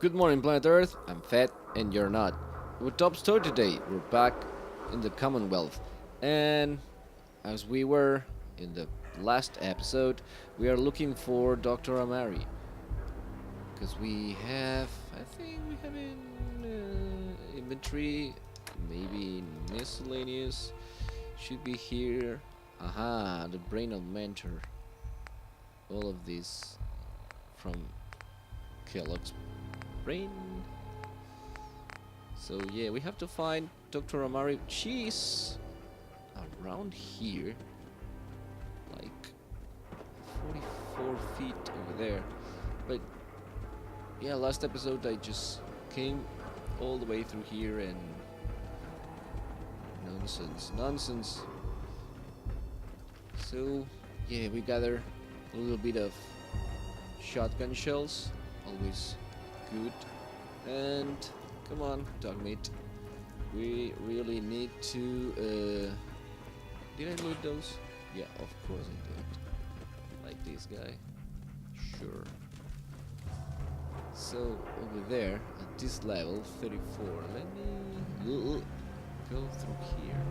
Good morning, planet Earth. I'm fat and you're not. With top story today, we're back in the Commonwealth. And as we were in the last episode, we are looking for Dr. Amari. Because we have, I think we have in inventory, maybe miscellaneous. Should be here. Aha, the brain of mentor. All of this from Kellogg's brain. So yeah, we have to find Dr. Amari. She's around here, like 44 feet over there. But yeah, last episode I just came all the way through here and nonsense. So yeah, we gather a little bit of shotgun shells, always good. And come on, dogmeat, we really need to did I loot those? Yeah, of course I did. Like this guy. Sure. So over there at this level 34, let me go through here.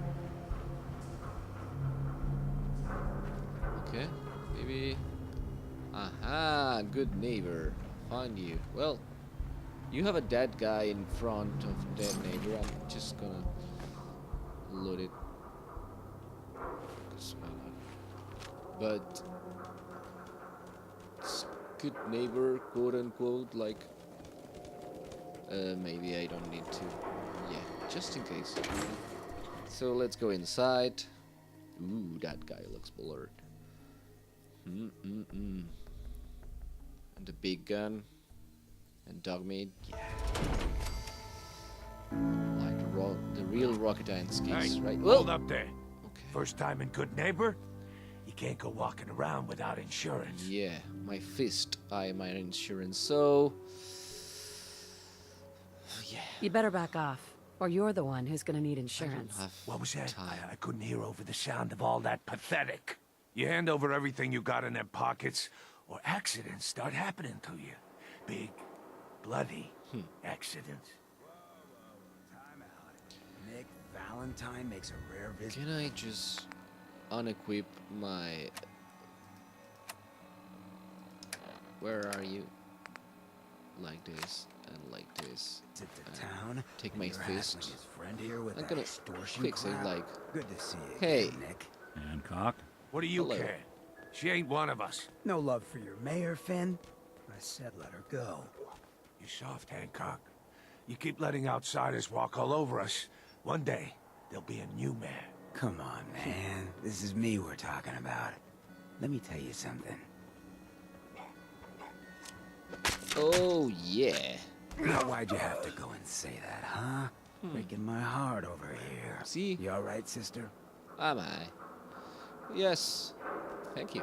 Okay, maybe. Aha, good neighbor. Found you. Well, you have a dead guy in front of dead neighbor. I'm just gonna load it. 'Cause why not? But it's good neighbor, quote unquote. Like, maybe I don't need to. Yeah, just in case. So let's go inside. Ooh, that guy looks blurred. And the big gun and dogmeat, yeah. Like the real Rocketine skis, Hey, right? hold up there. Okay. First time in Good Neighbor, you can't go walking around without insurance. Yeah, my fist, my insurance. So, yeah. You better back off, or you're the one who's gonna need I insurance. don't have What was that? time. I couldn't hear over the sound of all that pathetic. You hand over everything you got in them pockets, or accidents start happening to you. Big, bloody accidents. Time out. Nick Valentine makes a rare visit. Can I just unequip my? Where are you? Like this and like this. To town. Take and my you're fist. hassling his friend here with I'm that gonna extortion fix it crap. like. Good to see you Hey. again, Nick. Hancock? What do you Hello. care? She ain't one of us. No love for your mayor, Finn? I said let her go. You soft, Hancock. You keep letting outsiders walk all over us. One day, there'll be a new mayor. Come on, man. This is me we're talking about. Let me tell you something. Oh yeah. Now, why'd you have to go and say that, huh? Breaking my heart over here. See? You all right, sister? Am I? Yes. Thank you.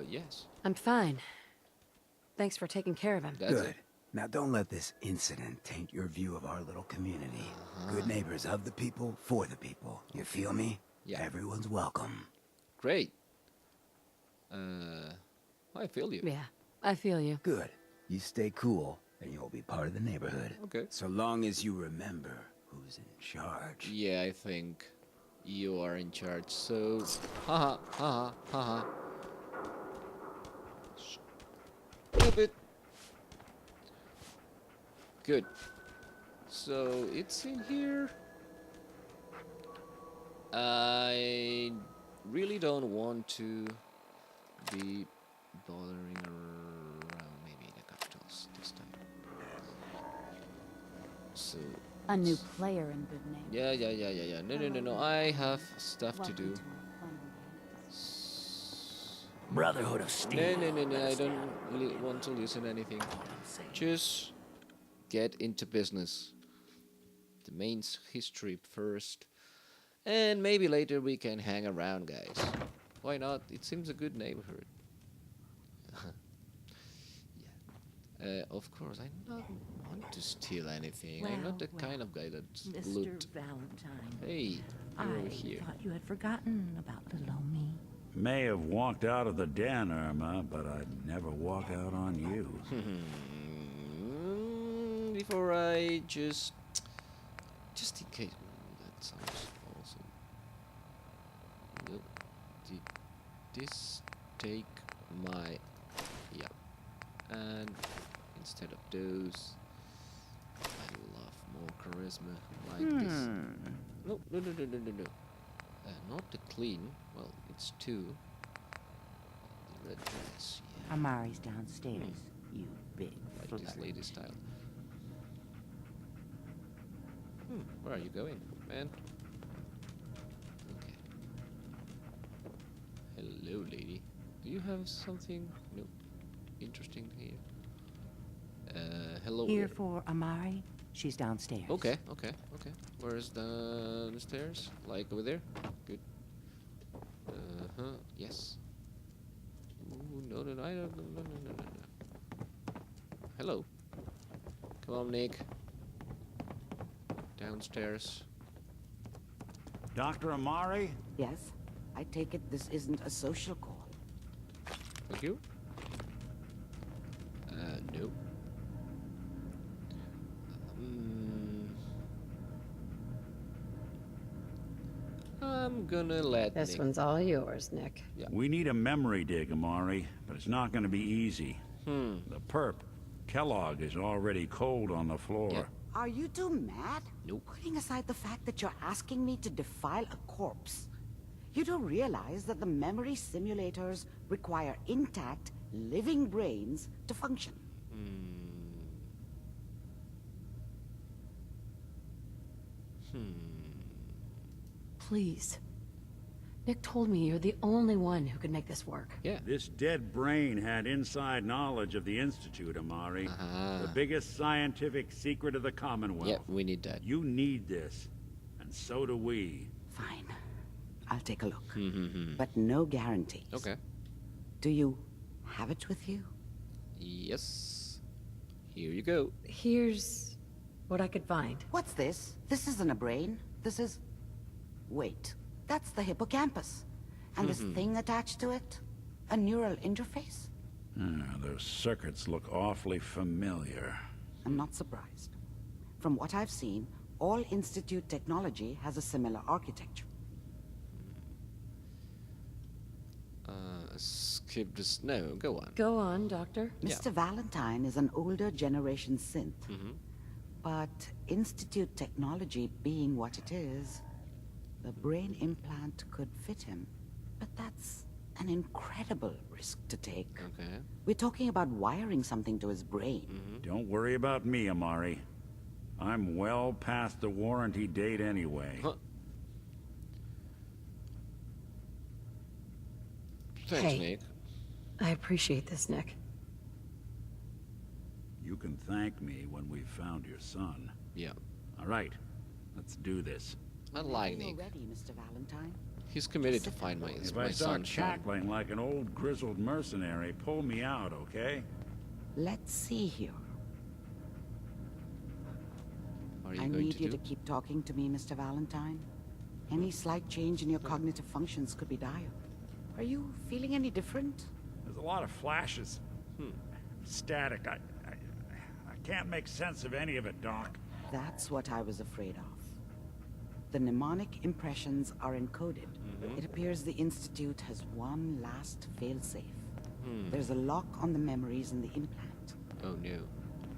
Yes. I'm fine. Thanks for taking care of him. That's Good. it. Now, don't let this incident taint your view of our little community. Good neighbors of the people, for the people. You feel me? Yeah. Everyone's welcome. Great. I feel you. Yeah, I feel you. Good. You stay cool, and you'll be part of the neighborhood. Okay. So long as you remember who's in charge. Yeah, I think you are in charge. So, haha. Stupid. Good. So it's in here. I really don't want to be bothering around maybe the capitals this time. So A new player in Good Name. yeah. No. I have stuff to do. Brotherhood of Steel. No. I don't really want to listen to anything. Just get into business. The main history first. And maybe later we can hang around, guys. Why not? It seems a good neighborhood. Yeah. Of course, I don't want to steal anything. I'm not the Well, kind of guy that Mr. loot. Valentine. Hey, I you're over here. thought you had forgotten about little old me. May have walked out of the den, Irma, but I'd never walk out on you. Before I just in case. That sounds awesome. No, did this take my and instead of those, I love more charisma like this. No. Not the clean. Well, it's two. The red dress. Yeah. Amari's downstairs, you big Like flirt. this lady style. Where are you going, man? Okay. Hello, lady. Do you have something interesting here? Hello. Here for Amari? She's downstairs. Okay. Where is the stairs? Like over there? Good. Yes. Ooh, no, I don't, no. Hello. Come on, Nick. Downstairs. Dr. Amari? Yes? I take it this isn't a social call. Thank you. No. I'm gonna let This Nick. one's all yours, Nick. We need a memory dig, Amari, but it's not going to be easy. The perp, Kellogg, is already cold on the floor. Yeah. Are you two mad? Nope. Putting aside the fact that you're asking me to defile a corpse, you don't realize that the memory simulators require intact, living brains to function. Please. Nick told me you're the only one who could make this work. Yeah. This dead brain had inside knowledge of the Institute, Amari. The biggest scientific secret of the Commonwealth. Yeah, we need that. You need this, and so do we. Fine. I'll take a look. But no guarantees. Okay. Do you have it with you? Yes. Here you go. Here's what I could find. What's this? This isn't a brain. This is... Wait. That's the hippocampus. And this thing attached to it? A neural interface? Those circuits look awfully familiar. I'm not surprised. From what I've seen, all Institute technology has a similar architecture. Skip this. No, go on. Go on, Doctor. Mr. Valentine is an older generation synth. But Institute technology being what it is, the brain implant could fit him. But that's an incredible risk to take. Okay. We're talking about wiring something to his brain. Don't worry about me, Amari. I'm well past the warranty date anyway. Huh. Thanks, Hey. Nick. I appreciate this, Nick. You can thank me when we've found your son. Yeah. All right, let's do this. I like When Nick. you're ready, Mr. Valentine. He's committed to find my If my I start son, Sean. cackling like an old grizzled mercenary, pull me out, okay? Let's see here. Are you I going need to you do? to keep talking to me, Mr. Valentine. Any slight change in your cognitive functions could be dire. Are you feeling any different? There's a lot of flashes. Static. I can't make sense of any of it, Doc. That's what I was afraid of. The mnemonic impressions are encoded. It appears the Institute has one last failsafe. There's a lock on the memories in the implant. Oh no.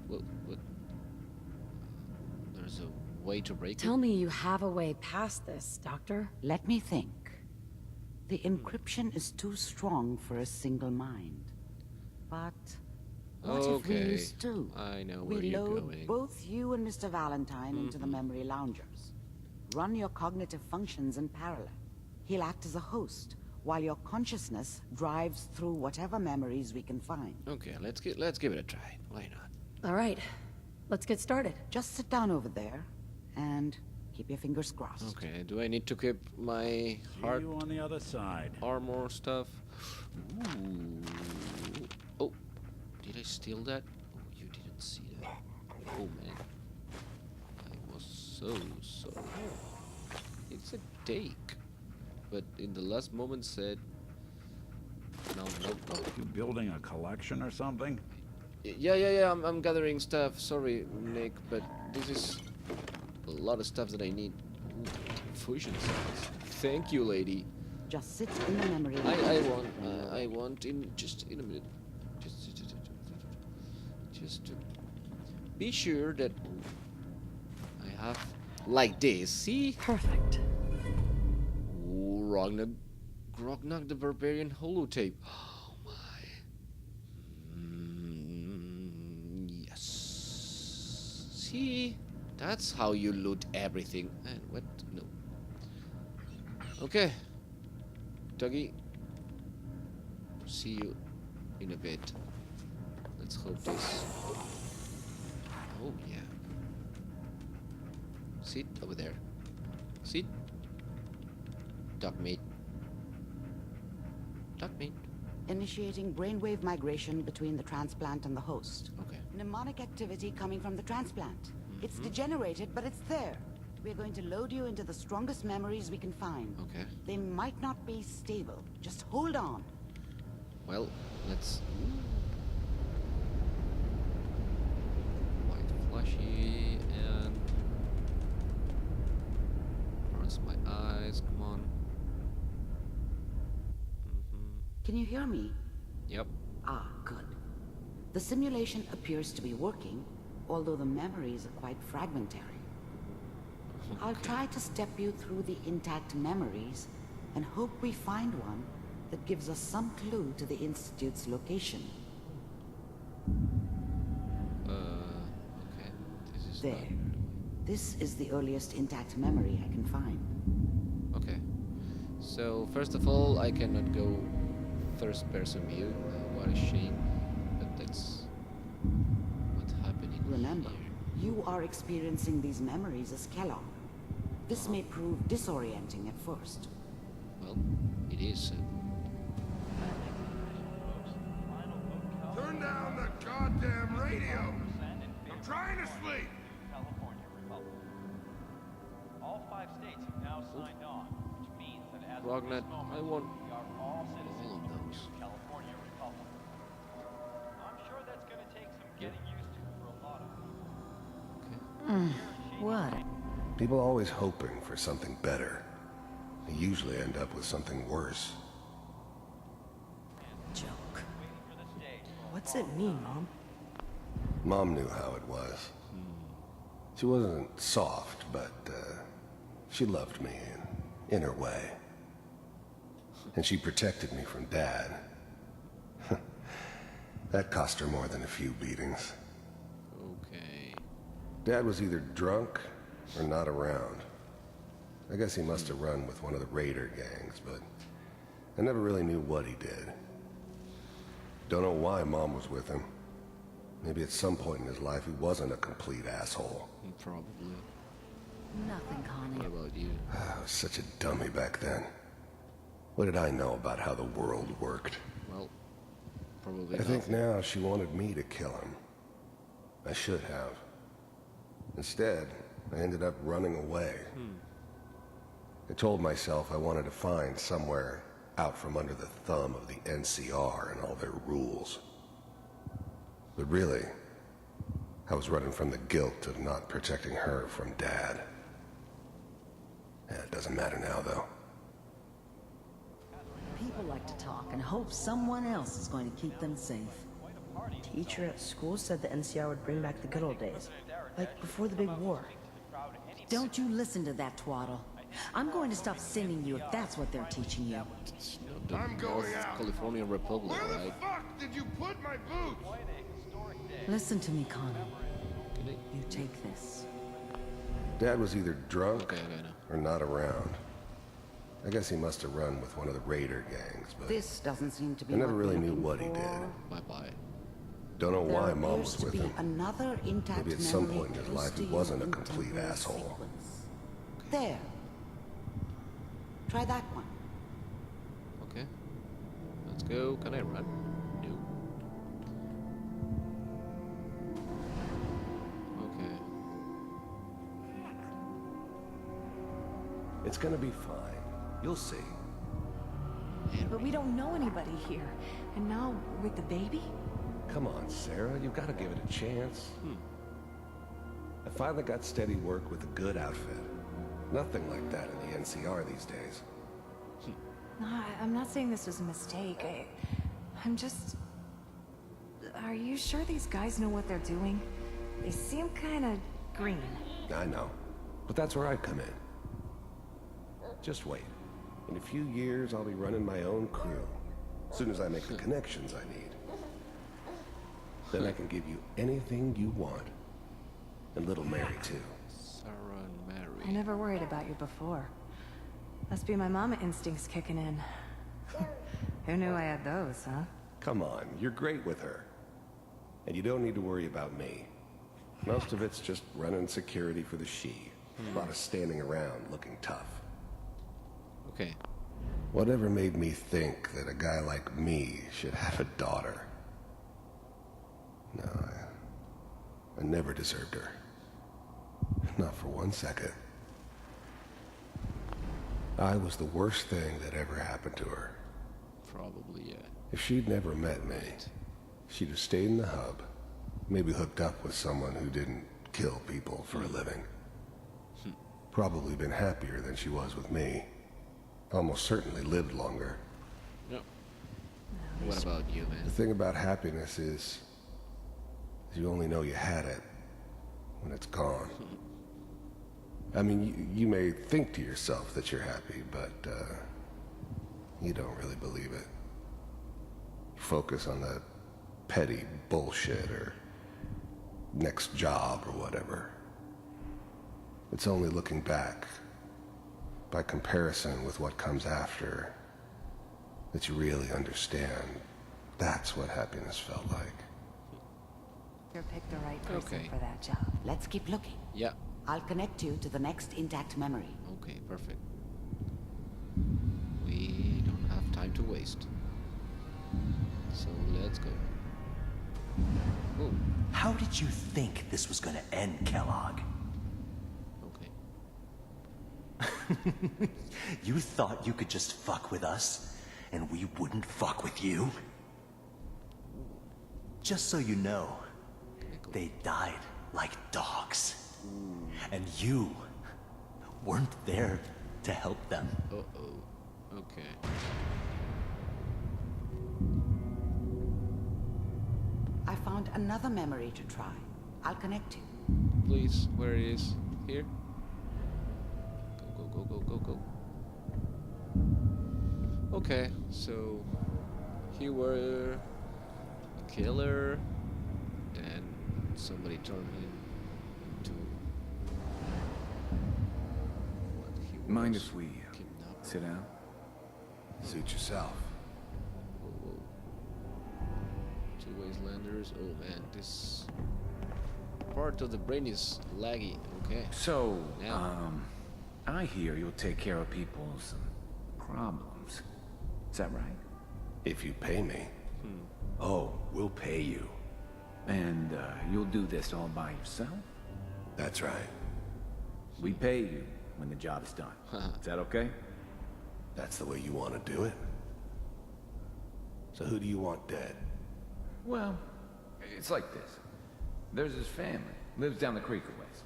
What? There's a way to break Tell me you have a way past this, Doctor. Let me think. The encryption is too strong for a single mind. But what if we Okay. use two? I know where We you're load going. both you and Mr. Valentine into the memory loungers. Run your cognitive functions in parallel. He'll act as a host, while your consciousness drives through whatever memories we can find. Okay, let's give it a try. Why not? All right. Let's get started. Just sit down over there, and keep your fingers crossed. Okay, do I need to keep my See heart you on the other side. armor stuff? Ooh. Oh, did I steal that? Oh, you didn't see that. Oh man, I was so sorry. It's a take, but in the last moment said No, nope, nope. You building a collection or something? Yeah. I'm gathering stuff. Sorry, Nick, but this is a lot of stuff that I need. Ooh, fusion cells. Thank you, lady. Just sit in the memory. I want in just in a minute. Just to be sure that I have like this. See? Perfect. Ooh, Grognak the Barbarian holotape. Oh my. Yes. See? That's how you loot everything. And what? No. Okay. Dougie. See you in a bit. Let's hope this. Oh yeah. Sit over there. Sit. Duck meat. Duck meat. Initiating brainwave migration between the transplant and the host. Okay. Mnemonic activity coming from the transplant. It's degenerated, but it's there. We're going to load you into the strongest memories we can find. Okay. They might not be stable. Just hold on. Well, let's. White flashy and. Burns my eyes. Come on. Can you hear me? Yep. Ah, good. The simulation appears to be working, although the memories are quite fragmentary. I'll try to step you through the intact memories and hope we find one that gives us some clue to the Institute's location. Okay. This is There. This is the earliest intact memory I can find. Okay. So first of all, I cannot go first-person view. What a shame. But that's what's happening. Remember, here. you are experiencing these memories as Kellogg. This may prove disorienting at first. Well, it is. Turn down the goddamn radio! I'm trying to sleep! California Republic. All 5 states have now signed on, which means that as of Rognet, this moment, I want we are all citizens all of of the those. new California Republic. I'm sure that's going to take some getting used to for a lot of people. What? People are always hoping for something better. They usually end up with something worse. Joke. What's it mean, Mom? Mom knew how it was. She wasn't soft, but she loved me in her way. And she protected me from Dad. That cost her more than a few beatings. Okay. Dad was either drunk or not around. I guess he must have run with one of the raider gangs, but I never really knew what he did. Don't know why Mom was with him. Maybe at some point in his life he wasn't a complete asshole. Probably. Nothing, Connie. What about you? I was such a dummy back then. What did I know about how the world worked? Well, probably I think nothing. now she wanted me to kill him. I should have. Instead, I ended up running away. I told myself I wanted to find somewhere out from under the thumb of the NCR and all their rules. But really, I was running from the guilt of not protecting her from Dad. Yeah, it doesn't matter now, though. People like to talk and hope someone else is going to keep them safe. Teacher at school said the NCR would bring back the good old days. Like before the big war. Don't you listen to that twaddle. I'm going to stop sending you if that's what they're teaching you. The I'm going North out. California Republic, Where the right? fuck did you put my boots? Listen to me, Connie. Can I- You take this. Dad was either drunk Okay, I know. or not around. I guess he must have run with one of the raider gangs, but This doesn't seem to be I never what really we're knew looking what he for. did. Bye-bye. Don't know There why Mom appears was to with be him. another intact Maybe at some memory point in his close life to he you wasn't a in complete temporal asshole. sequence. There. Try that one. Okay. Let's go. Can I run? No. Okay. It's gonna be fine. You'll see. But we don't know anybody here. And now, with the baby? Come on, Sarah, you've got to give it a chance. I finally got steady work with a good outfit. Nothing like that in the NCR these days. No, I'm not saying this was a mistake. I'm just... Are you sure these guys know what they're doing? They seem kind of green. I know, but that's where I come in. Just wait. In a few years, I'll be running my own crew. As soon as I make the connections I need. Then I can give you anything you want. And little Mary, too. Sarah and I Mary. never worried about you before. Must be my mama instincts kicking in. Who knew I had those, huh? Come on, you're great with her. And you don't need to worry about me. Most of it's just running security for the she. A lot of standing around looking tough. Okay. Whatever made me think that a guy like me should have a daughter? No, I never deserved her. Not for 1 second. I was the worst thing that ever happened to her. Probably, yeah. If she'd never met me, she'd have stayed in the hub, maybe hooked up with someone who didn't kill people for a living. Probably been happier than she was with me. Almost certainly lived longer. No. What about you, man? The thing about happiness is you only know you had it when it's gone. I mean, you may think to yourself that you're happy, but you don't really believe it. Focus on that petty bullshit or next job or whatever. It's only looking back, by comparison with what comes after, that you really understand that's what happiness felt like. You picked the right person Okay. for that job. Let's keep looking. Yeah. I'll connect you to the next intact memory. Okay, perfect. We don't have time to waste. So let's go. Oh, How did you think this was gonna end, Kellogg? okay. You thought you could just fuck with us, and we wouldn't fuck with you? Just so you know, they died like dogs. And you weren't there to help them. Uh-oh. Okay. I found another memory to try. I'll connect you. Please, where it is? Here? Go. Okay, so here were a killer, then somebody turned him into what he was. Mind if we Kidnapper. sit down? Suit yourself. Whoa. Two Wastelanders. Oh man, this part of the brain is laggy. Okay. So, Now. I hear you'll take care of people's problems. Is that right? If you pay me. Oh, we'll pay you. And you'll do this all by yourself? That's right. We pay you when the job is done. Is that okay? That's the way you want to do it. So who do you want dead? Well, it's like this. There's his family. Lives down the creek a ways.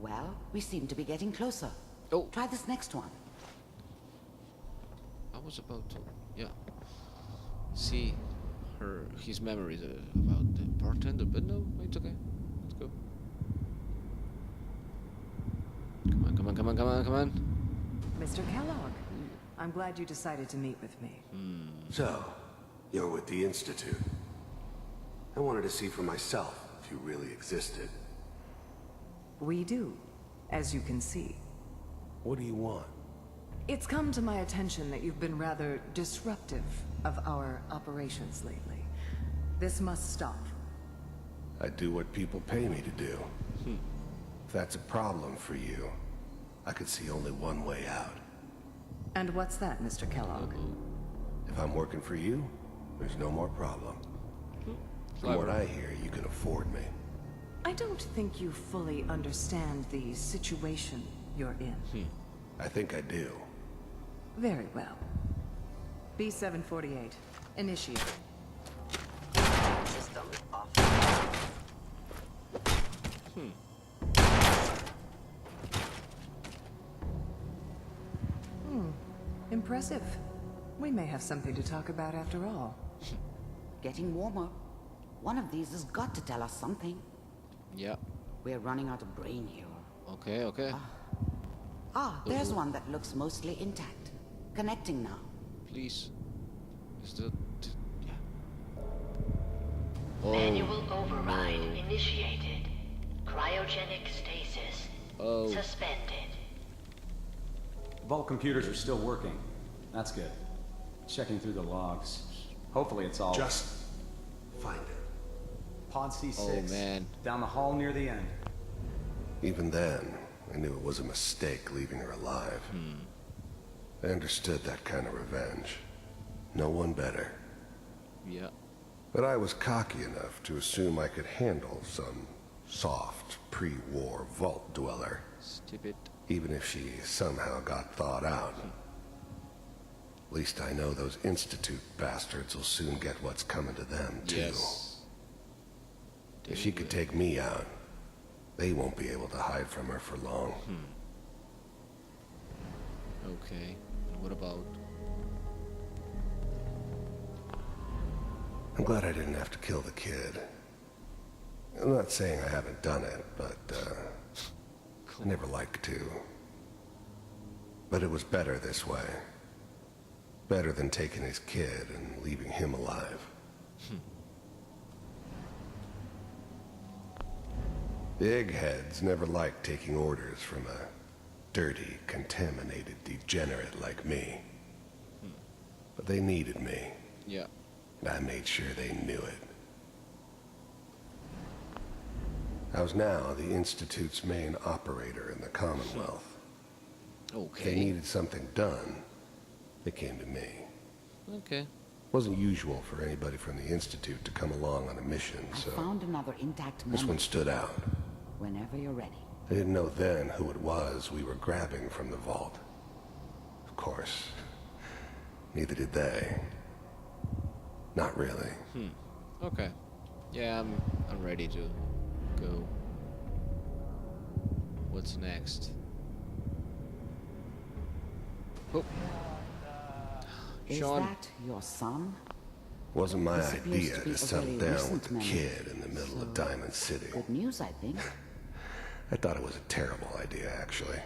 Well, we seem to be getting closer. Oh. Try this next one. I was about to, yeah, see his memories about the bartender, but no, it's okay. Let's go. Come on. Mr. Kellogg, I'm glad you decided to meet with me. So, you're with the Institute. I wanted to see for myself if you really existed. We do, as you can see. What do you want? It's come to my attention that you've been rather disruptive of our operations lately. This must stop. I do what people pay me to do. If that's a problem for you, I could see only one way out. And what's that, Mr. Kellogg? If I'm working for you, there's no more problem. From what I hear, you can afford me. I don't think you fully understand the situation you're in. I think I do. Very well. B-748. Initiate. System off. Impressive. We may have something to talk about after all. Getting warmer. One of these has got to tell us something. Yeah. We're running out of brain here. Okay, okay. There's one that looks mostly intact. Connecting now. Please. Is that... Yeah. Oh, Manual override initiated. Cryogenic stasis suspended. Vault computers are still working. That's good. Checking through the logs. Hopefully it's all... Just find it. Pod C6. Oh, man. Down the hall near the end. Even then, I knew it was a mistake leaving her alive. I understood that kind of revenge. No one better. Yeah. But I was cocky enough to assume I could handle some soft, pre-war vault dweller. Stupid. Even if she somehow got thawed out. At least I know those Institute bastards will soon get what's coming to them, too. Yes. If she could take me out, they won't be able to hide from her for long. Okay. And what about... I'm glad I didn't have to kill the kid. I'm not saying I haven't done it, but, I never liked to. But it was better this way. Better than taking his kid and leaving him alive. The eggheads never liked taking orders from a dirty, contaminated degenerate like me. But they needed me. Yeah. And I made sure they knew it. I was now the Institute's main operator in the Commonwealth. Okay. If they needed something done, they came to me. Okay. Wasn't usual for anybody from the Institute to come along on a mission, so... I found another intact this memory. one stood out. Whenever you're ready. I didn't know then who it was we were grabbing from the vault. Of course, neither did they. Not really. Okay. Yeah, I'm ready to go. What's next? Oh. Is Sean. that your son? Wasn't my This appears idea to be to a settle very down recent with the memory. kid in the middle of Diamond City. Good news, I think. I thought it was a terrible idea, actually.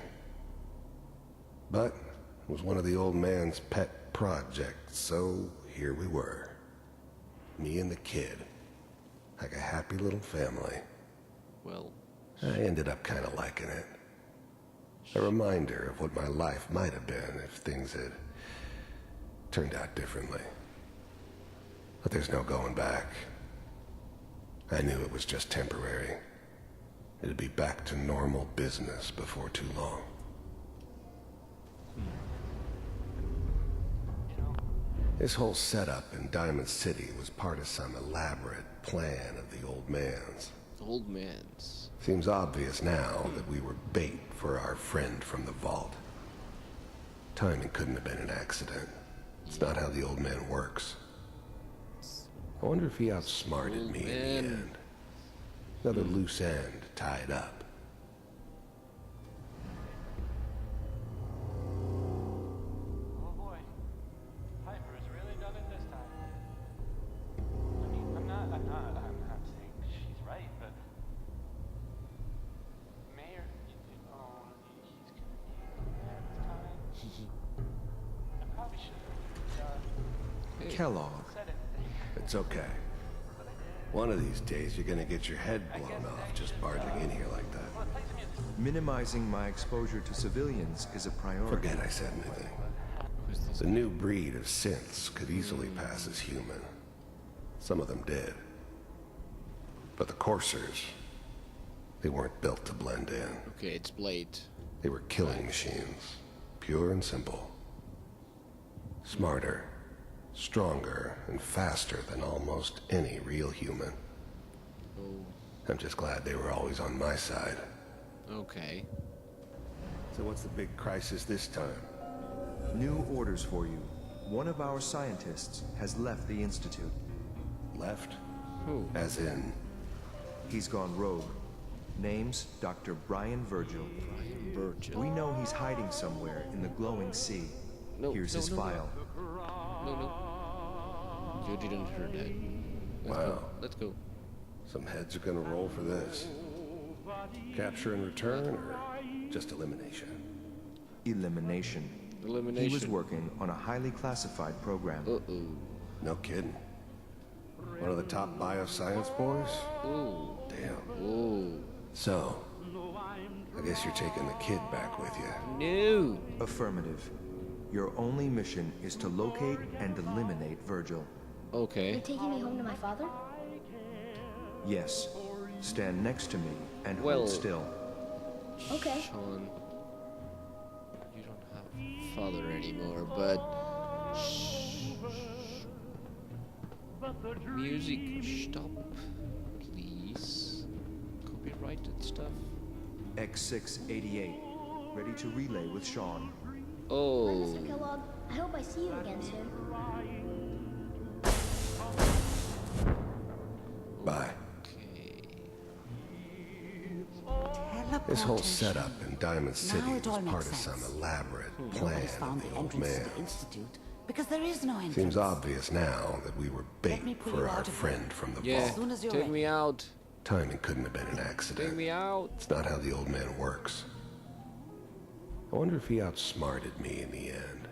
But it was one of the old man's pet projects, so here we were. Me and the kid. Like a happy little family. Well... I ended up kind of liking it. A reminder of what my life might have been if things had turned out differently. But there's no going back. I knew it was just temporary. It'd be back to normal business before too long. This whole setup in Diamond City was part of some elaborate plan of the old man's. Old man's. Seems obvious now that we were bait for our friend from the vault. Timing couldn't have been an accident. It's not how the old man works. I wonder if he outsmarted me in the end. Another loose end tied up. Oh boy. Piper has really done it this time. I mean, I'm not saying she's right, but Mayor, he's gonna need that this time. I probably should have Kellogg. said it. It's okay. One of these days, you're gonna get your head blown off just barging in here like that. Minimizing my exposure to civilians is a priority. Forget I said anything. The new breed of synths could easily pass as human. Some of them did. But the coursers, they weren't built to blend in. Okay, it's Blade. They were killing machines. Pure and simple. Smarter, stronger, and faster than almost any real human. Oh. I'm just glad they were always on my side. Okay. So what's the big crisis this time? New orders for you. One of our scientists has left the Institute. Left? Who? As in? He's gone rogue. Name's Dr. Brian Virgil. Brian Virgil. We know he's hiding somewhere in the glowing sea. No, Here's his file. No. You didn't hear that. Wow. Let's go. Some heads are gonna roll for this. Capture and return, or just elimination? Elimination. Elimination. He was working on a highly classified program. Uh-oh. No kidding. One of the top bioscience boys? Ooh. Damn. Ooh. So, I guess you're taking the kid back with you. No. Affirmative. Your only mission is to locate and eliminate Virgil. Okay. You're taking me home to my father? Yes. Stand next to me and Well, hold still. Okay. Sean, you don't have a father anymore, but... Music, stop, please. Copyrighted stuff. X688. Ready to relay with Sean. Oh. Mr. Kellogg, I hope I see you again soon. Bye. This whole setup in Diamond City Now it was all part of makes some sense. elaborate plan Nobody's found of the the old entrance man. to the Institute because there is no entrance. Seems obvious now that we were Let me bait pull for you our out of friend there. from the Yeah, As soon as you're take ready. me out. Timing couldn't have been an accident. Take me out. It's not how the old man works. I wonder if he outsmarted me in the end.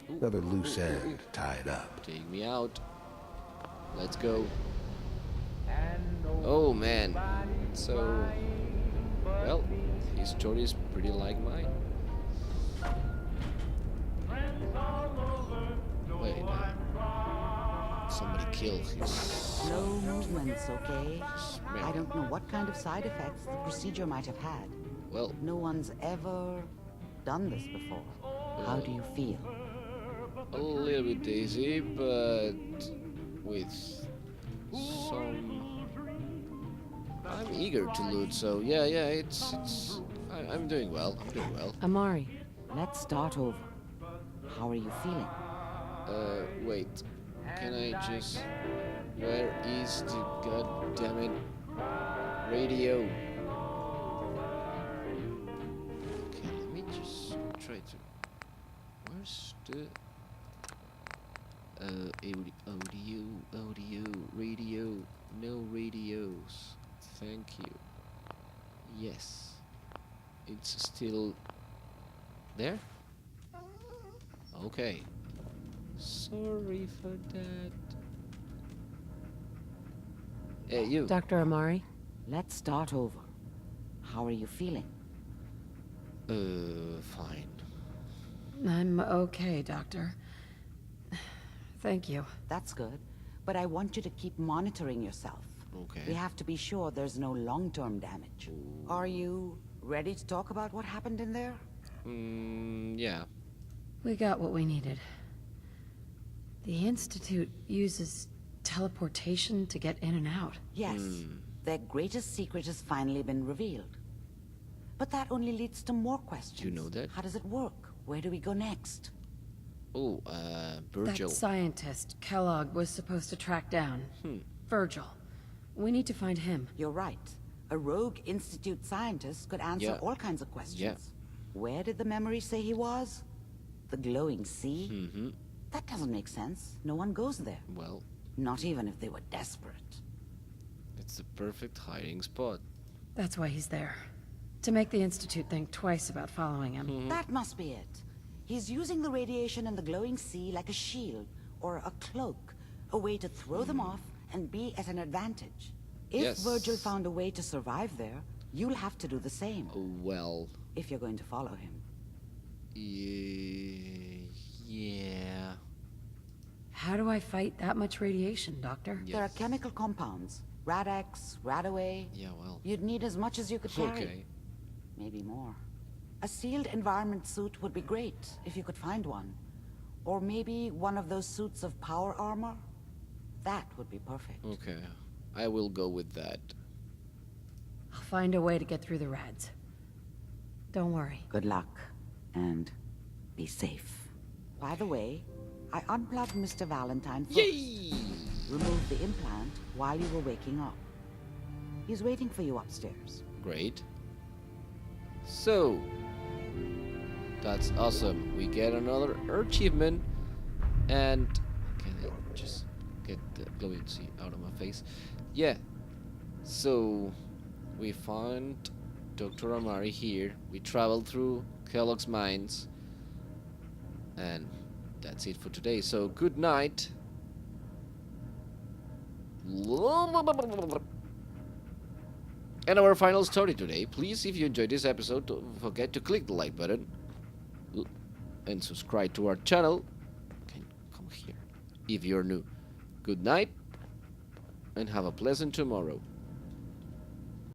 Another loose end tied up. Take me out. Let's go. Oh man. So, well, his story is pretty like mine. Wait, somebody killed his... Slow movements, okay? Man. I don't know what kind of side effects the procedure might have had. Well, no one's ever done this before. How do you feel? a little bit dizzy, but with some... I'm eager to loot, so yeah, I'm doing well. I'm doing well. Amari, let's start over. How are you feeling? Wait. Can I just... Where is the goddammit radio? Okay, let me just try to... Where's the... audio, radio, no radios. Thank you. Yes. It's still... there? Okay. Sorry for that. Hey, you. Dr. Amari, let's start over. How are you feeling? Fine. I'm okay, Doctor. Thank you. That's good. But I want you to keep monitoring yourself. Okay. We have to be sure there's no long-term damage. Ooh. Are you ready to talk about what happened in there? Yeah. We got what we needed. The Institute uses teleportation to get in and out. Yes. Their greatest secret has finally been revealed. But that only leads to more questions. You know that? How does it work? Where do we go next? Oh, Virgil. That scientist Kellogg was supposed to track down. Virgil. We need to find him. You're right. A rogue Institute scientist could answer all kinds of questions. Yeah. Where did the memory say he was? The glowing sea? That doesn't make sense. No one goes there. Well... Not even if they were desperate. It's the perfect hiding spot. That's why he's there. To make the Institute think twice about following him. That must be it. He's using the radiation in the glowing sea like a shield, or a cloak. A way to throw them off and be at an advantage. If Virgil found a way to survive there, you'll have to do the same. Well... If you're going to follow him. Yeah... How do I fight that much radiation, Doctor? There are chemical compounds. Rad-X, Radaway. Yeah, well... You'd need as much as you could carry. Okay. Maybe more. A sealed environment suit would be great, if you could find one. Or maybe one of those suits of power armor? That would be perfect. Okay. I will go with that. I'll find a way to get through the rads. Don't worry. Good luck, and be safe. By the way, I unplugged Mr. Valentine's foot. Yay! Removed the implant while you were waking up. He's waiting for you upstairs. Great. So, that's awesome. We get another achievement, and can I just get the glowing sea out of my face? Yeah. So, we found Dr. Amari here. We traveled through Kellogg's mines, and that's it for today. So, good night. And our final story today. Please, if you enjoyed this episode, don't forget to click the like button and subscribe to our channel. Okay, come here if you're new. Good night and have a pleasant tomorrow.